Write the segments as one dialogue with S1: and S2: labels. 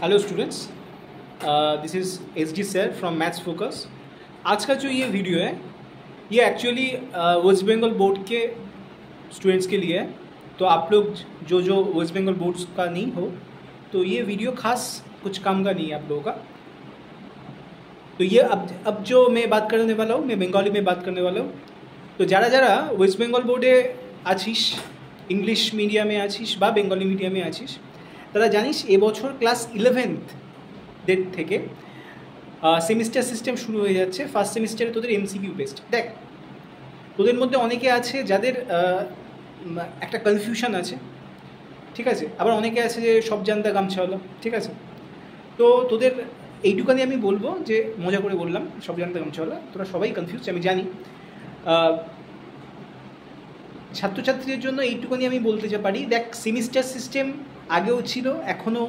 S1: Hello students, this is S D sir from maths focus. आज का जो ये वीडियो है ये एक्चुअली वेस्ट बंगाल बोर्ड के स्टूडेंट्स के लिए है। तो आप लोग जो वेस्ट बंगाल बोर्ड्स का नहीं हो तो ये वीडियो खास कुछ काम का नहीं है आप लोगों का। तो ये अब जो मैं बात करने वाला हूँ, मैं बंगाली में बात करने वाला हूँ। तो যারা যারা ওয়েস্ট বেঙ্গল বোর্ডে আছিস, ইংলিশ মিডিয়ামে আছিস বা বেঙ্গলি মিডিয়ামে আছিস, তারা জানিস এবছর ক্লাস 11th থেকে সেমিস্টার সিস্টেম শুরু হয়ে যাচ্ছে। ফার্স্ট সেমিস্টারে তোদের এমসিকিউ বেসড। দেখ, তোদের মধ্যে অনেকে আছে যাদের একটা কনফিউশন আছে, ঠিক আছে, আবার অনেকে আছে যে সব জানতা গামছাওয়ালা, ঠিক আছে। তো তোদের এইটুকানি আমি বলবো, যে মজা করে বললাম সব জানতা গামছাওয়ালা, তোরা সবাই কনফিউজ আমি জানি। ছাত্রছাত্রীদের জন্য এইটুকুনি আমি বলতে পারি, দেখ সেমিস্টার সিস্টেম আগেও ছিল, এখনও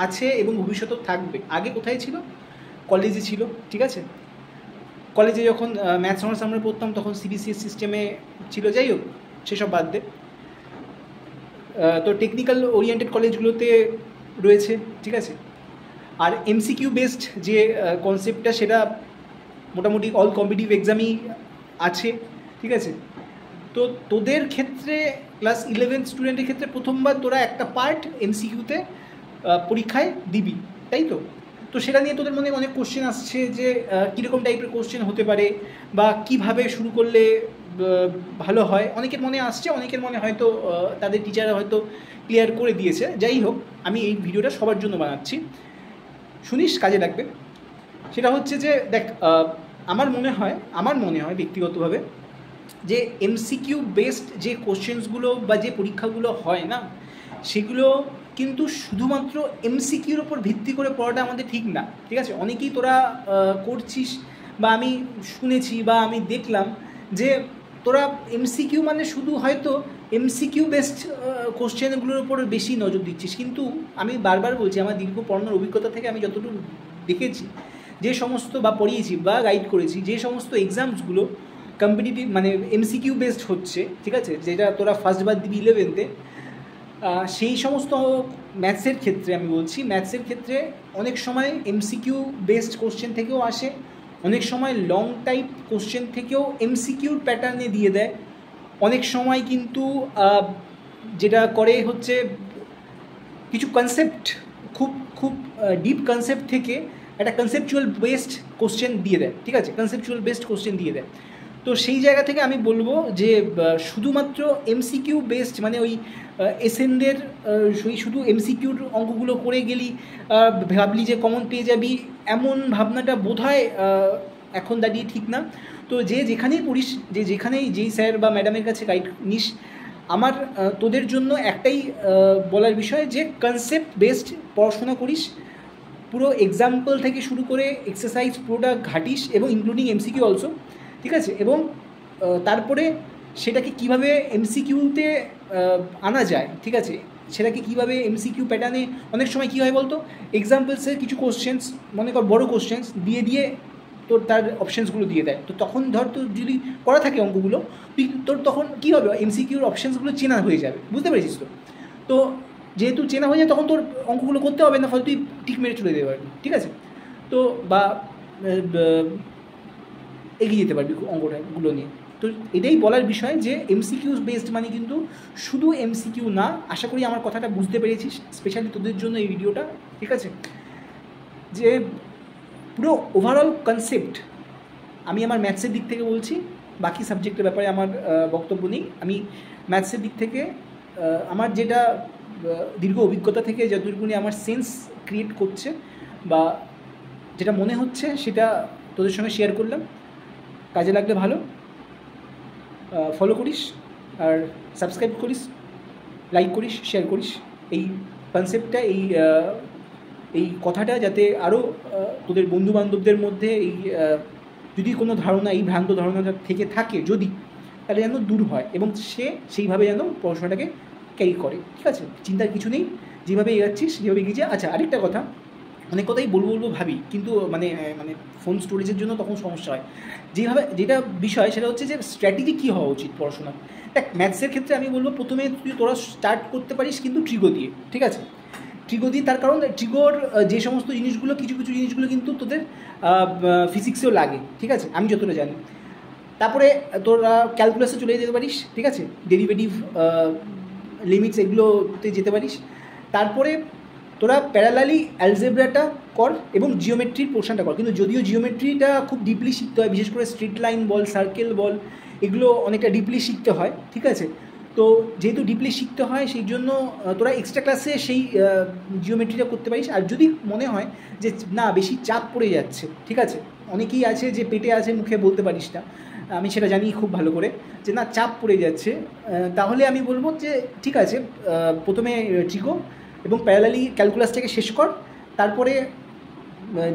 S1: আছে এবং ভবিষ্যতেও থাকবে। আগে কোথায় ছিল? কলেজে ছিল, ঠিক আছে। কলেজে যখন ম্যাথস অনার্স আমরা পড়তাম তখন সিবিসিএস সিস্টেমে ছিল, যাই হোক সেসব বাদ দে। তো টেকনিক্যাল ওরিয়েন্টেড কলেজগুলোতে রয়েছে, ঠিক আছে। আর এমসিকিউ বেসড যে কনসেপ্টটা, সেটা মোটামুটি অল কম্পিটিটিভ এক্সামই আছে, ঠিক আছে। তো তোদের ক্ষেত্রে ক্লাস 11 স্টুডেন্টের ক্ষেত্রে প্রথমবার তোরা একটা পার্ট এমসিকিউতে পরীক্ষায় দিবি, তাই তো। তো সেটা নিয়ে তোদের মনে অনেক কোশ্চেন আসছে যে কীরকম টাইপের কোশ্চেন হতে পারে বা কিভাবে শুরু করলে ভালো হয়। অনেকের মনে আসছে, অনেকের মনে হয়তো তাদের টিচাররা হয়তো ক্লিয়ার করে দিয়েছে। যাই হোক, আমি এই ভিডিওটা সবার জন্য বানাচ্ছি, শুনিস, কাজে লাগবে। সেটা হচ্ছে যে দেখ, আমার মনে হয় ব্যক্তিগতভাবে যে এমসিকিউ বেসড যে কোশ্চেন্সগুলো বা যে পরীক্ষাগুলো হয় না, সেগুলো কিন্তু শুধুমাত্র এমসিকিউর ওপর ভিত্তি করে পড়াটা আমাদের ঠিক না, ঠিক আছে। অনেকেই তোরা করছিস বা আমি শুনেছি বা আমি দেখলাম যে তোরা এমসিকিউ মানে শুধু হয়তো এমসিকিউ বেসড কোশ্চেনগুলোর ওপর বেশি নজর দিচ্ছিস। কিন্তু আমি বারবার বলছি, আমার দীর্ঘ পড়ানোর অভিজ্ঞতা থেকে আমি যতটুকু দেখেছি, যে সমস্ত বা পড়িয়েছি বা গাইড করেছি, যে সমস্ত এক্সামসগুলো কম্পিটিটিভ মানে এমসিকিউ বেসড হচ্ছে, ঠিক আছে, যেটা তোরা ফার্স্টবার দিবি 11th-এ, সেই সমস্ত ম্যাথসের ক্ষেত্রে আমি বলছি, ম্যাথসের ক্ষেত্রে অনেক সময় এমসিকিউ বেসড কোশ্চেন থেকেও আসে, অনেক সময় লং টাইপ কোশ্চেন থেকেও এমসিকিউর প্যাটার্নে দিয়ে দেয়। অনেক সময় কিন্তু যেটা করে হচ্ছে কিছু কনসেপ্ট, খুব খুব ডিপ কনসেপ্ট থেকে একটা কনসেপচুয়াল বেসড কোশ্চেন দিয়ে দেয়, ঠিক আছে, কনসেপচুয়াল বেসড কোশ্চেন দিয়ে দেয়। তো সেই জায়গা থেকে আমি বলবো যে শুধুমাত্র এমসিকিউ বেসড মানে ওই এসএনদের শুধু এমসিকিউর অঙ্কগুলো করে গেলি, ভাবলি যে কমন পেয়ে যাবি, এমন ভাবনাটা বোধহয় এখন দাঁড়িয়ে ঠিক না। তো যে যেখানেই পড়িস, যে যেখানেই যেই স্যার বা ম্যাডামের কাছে গাইড নিস, আমার তোদের জন্য একটাই বলার বিষয় যে কনসেপ্ট বেসড পড়াশোনা করিস, পুরো এক্সাম্পল থেকে শুরু করে এক্সারসাইজ পুরোটা ঘাটিস, এবং ইনক্লুডিং এমসিকিউ অলসো, ঠিক আছে। এবং তারপরে সেটাকে কিভাবে এমসিকিউতে আনা যায়, ঠিক আছে, সেটাকে কীভাবে এমসিকিউ প্যাটার্নে, অনেক সময় কী হয় বলতো, এক্সাম্পলসের কিছু কোশ্চেন্স, মনে কর বড়ো কোশ্চেন্স দিয়ে তোর তার অপশানসগুলো দিয়ে দেয়। তো তখন ধর তোর যদি করা থাকে অঙ্কগুলো, তোর তখন কী হবে, এমসিকিউর অপশানসগুলো চেনা হয়ে যাবে, বুঝতে পেরেছিস তো। তো যেহেতু চেনা হয়ে যায়, তখন তোর অঙ্কগুলো করতে হবে না, ফলে তুই ঠিক মেরে চলে যেতে পারবি, ঠিক আছে। তো বা এগিয়ে যেতে পারবি অঙ্কটাগুলো নিয়ে। তো এটাই বলার বিষয় যে এমসিকিউ বেসড মানে কিন্তু শুধু এমসিকিউ না। আশা করি আমার কথাটা বুঝতে পেরেছিস, স্পেশালি তোদের জন্য এই ভিডিওটা, ঠিক আছে। যে পুরো ওভারঅল কনসেপ্ট, আমি আমার ম্যাথসের দিক থেকে বলছি, বাকি সাবজেক্টের ব্যাপারে আমার বক্তব্য নেই। আমি ম্যাথসের দিক থেকে আমার যেটা দীর্ঘ অভিজ্ঞতা থেকে যতটুকুনি আমার সেন্স ক্রিয়েট করছে বা যেটা মনে হচ্ছে, সেটা তোদের সঙ্গে শেয়ার করলাম। কাজে লাগলে ভালো, ফলো করিস আর সাবস্ক্রাইব করিস, লাইক করিস, শেয়ার করিস। এই কনসেপ্টটা, এই কথাটা যাতে আরও তোদের বন্ধুবান্ধবদের মধ্যে এই যদি কোনো ধারণা, এই ভ্রান্ত ধারণাটা থেকে থাকে যদি, তাহলে যেন দূর হয় এবং সে সেইভাবে যেন পড়াশোনাটাকে ক্যারি করে, ঠিক আছে। চিন্তার কিছু নেই, যেভাবে এগাচ্ছিস যেভাবে এগিয়ে যায়। আচ্ছা, আরেকটা কথা, অনেক কথাই বলবো ভাবি, কিন্তু মানে ফোন স্টোরেজের জন্য তখন সমস্যা হয়। যেটা বিষয় সেটা হচ্ছে যে স্ট্র্যাটেজি কী হওয়া উচিত পড়াশোনা। দেখ, ম্যাথসের ক্ষেত্রে আমি বলবো প্রথমে তোরা স্টার্ট করতে পারিস কিন্তু ট্রিগো দিয়ে, ঠিক আছে। ট্রিগো দিই তার কারণ ট্রিগোর যে সমস্ত জিনিসগুলো কিছু কিছু জিনিসগুলো কিন্তু তোদের ফিজিক্সেও লাগে, ঠিক আছে, আমি যতটা জানি। তারপরে তোরা ক্যালকুলাসে চলে যেতে পারিস, ঠিক আছে, ডেরিভেটিভ, লিমিটস, এগুলোতে যেতে পারিস। তারপরে তোরা প্যারালালি অ্যালজেব্রাটা কর এবং জিওমেট্রির পোর্শনটা কর, কিন্তু যদিও জিওমেট্রিটা খুব ডিপলি শিখতে হয়, বিশেষ করে স্ট্রিট লাইন বল, সার্কেল বল, এগুলো অনেকটা ডিপলি শিখতে হয়, ঠিক আছে। তো যেহেতু ডিপলি শিখতে হয় সেই জন্য তোরা এক্সট্রা ক্লাসে সেই জিওমেট্রিটা করতে পারিস। আর যদি মনে হয় যে না বেশি চাপ পড়ে যাচ্ছে, ঠিক আছে, অনেকেই আছে যে পেটে আছে মুখে বলতে পারিস না, আমি সেটা জানি খুব ভালো করে, যে না চাপ পড়ে যাচ্ছে, তাহলে আমি বলবো যে ঠিক আছে, প্রথমে ট্রিগো এবং প্যারালালি ক্যালকুলাসটাকে শেষ কর, তারপরে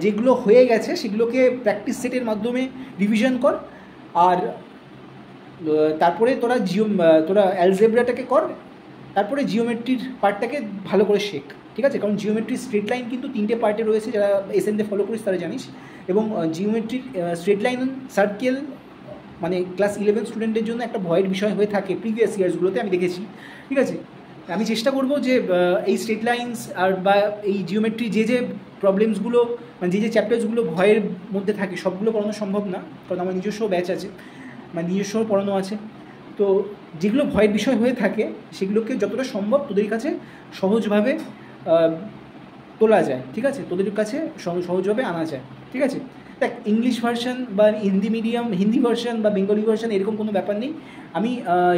S1: যেগুলো হয়ে গেছে সেগুলোকে প্র্যাকটিস সেটের মাধ্যমে রিভিশন কর, আর তারপরে তোরা অ্যালজেব্রাটাকে কর, তারপরে জিওমেট্রির পার্টটাকে ভালো করে শেখ, ঠিক আছে। কারণ জিওমেট্রির স্ট্রেট লাইন কিন্তু 3টে পার্টে রয়েছে, যারা এসএনতে ফলো করিস তারা জানিস। এবং জিওমেট্রির স্ট্রেট লাইন, সার্কেল মানে ক্লাস 11 স্টুডেন্টের জন্য একটা ভয়ের বিষয় হয়ে থাকে প্রিভিয়াস ইয়ার্সগুলোতে, আমি দেখেছি, ঠিক আছে। আমি চেষ্টা করব যে এই স্ট্রেট লাইন্স আর বা এই জিওমেট্রি যে প্রবলেমসগুলো মানে যে চ্যাপ্টার্সগুলো ভয়ের মধ্যে থাকে সবগুলো পড়ানো সম্ভব না, কারণ আমার নিজস্ব ব্যাচ আছে, মানে নিজস্ব পড়ানো আছে। তো যেগুলো ভয়ের বিষয় হয়ে থাকে সেগুলোকে যতটা সম্ভব তোদের কাছে সহজভাবে তোলা যায়, ঠিক আছে, তোদের কাছে সহজভাবে আনা যায়, ঠিক আছে। দেখ, ইংলিশ ভার্সন বা হিন্দি ভার্সন বা বেঙ্গলি ভার্সন এরকম কোনো ব্যাপার নেই। আমি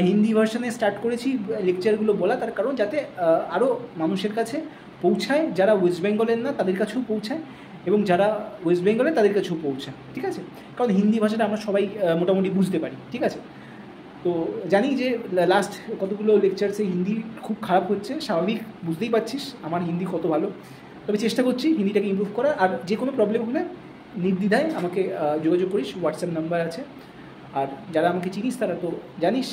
S1: হিন্দি ভার্সনে স্টার্ট করেছি লেকচারগুলো বলা, তার কারণ যাতে আরও মানুষের কাছে পৌঁছায়, যারা ওয়েস্ট বেঙ্গলের না তাদের কাছেও পৌঁছায়, এবং যারা ওয়েস্ট বেঙ্গলে তাদের কাছেও পৌঁছায়, ঠিক আছে। কারণ হিন্দি ভাষাটা আমরা সবাই মোটামুটি বুঝতে পারি, ঠিক আছে। তো জানি যে লাস্ট কতগুলো লেকচারসে হিন্দি খুব খারাপ হচ্ছে, স্বাভাবিক, বুঝতেই পারছিস আমার হিন্দি কত ভালো, তবে চেষ্টা করছি হিন্দিটাকে ইমপ্রুভ করার। আর যে কোনো প্রবলেম হলে নির্দ্বিধায় আমাকে যোগাযোগ করিস, হোয়াটসঅ্যাপ নাম্বার আছে। আর যারা আমাকে চিনিস তারা তো জানিস,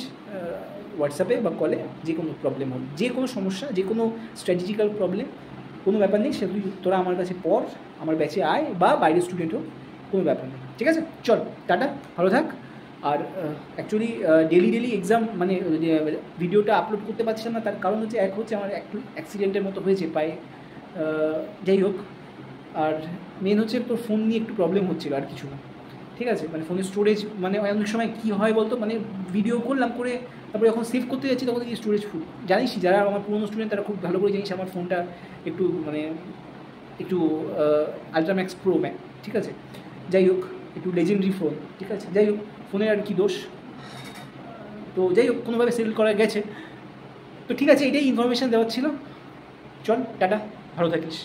S1: হোয়াটসঅ্যাপে বা কলে যে কোনো প্রবলেম হলে, যে কোনো সমস্যা, যে কোনো স্ট্র্যাটেজিক্যাল প্রবলেম, কোনো ব্যাপার নেই, সে তোরা আমার কাছে পড়, আমার ব্যাচে আয়, বা বাইরের স্টুডেন্ট হোক, কোনো ব্যাপার নেই, ঠিক আছে। চল, টাটা, ভালো থাক। আর অ্যাকচুয়ালি ডেলি এক্সাম মানে ভিডিওটা আপলোড করতে পারছিলাম না, তার কারণ হচ্ছে আমার একটু অ্যাক্সিডেন্টের মতো হয়েছে পায়ে, যাই হোক। আর মেন হচ্ছে তোর ফোন নিয়ে একটু প্রবলেম হচ্ছিল, আর কিছু না, ঠিক আছে। মানে ফোনের স্টোরেজ, মানে অনেক সময় কী হয় বলতো, মানে ভিডিও করলাম করে তারপরে যখন সেভ করতে যাচ্ছি তখন দেখি স্টোরেজ ফুল। জানিস যারা আমার পুরোনো স্টুডেন্ট তারা খুব ভালো করে জানিস আমার ফোনটা একটু আলট্রাম্যাক্স প্রো ম্যাক, ঠিক আছে, যাই হোক, একটু লেজেন্ডারি ফোন, ঠিক আছে, যাই হোক, ফোনের আর কি দোষ। তো যাই হোক, কোনোভাবে সেল করা গেছে, তো ঠিক আছে, এটাই ইনফরমেশান দেওয়ার ছিল। চল, টাটা, ভালো থাকিস।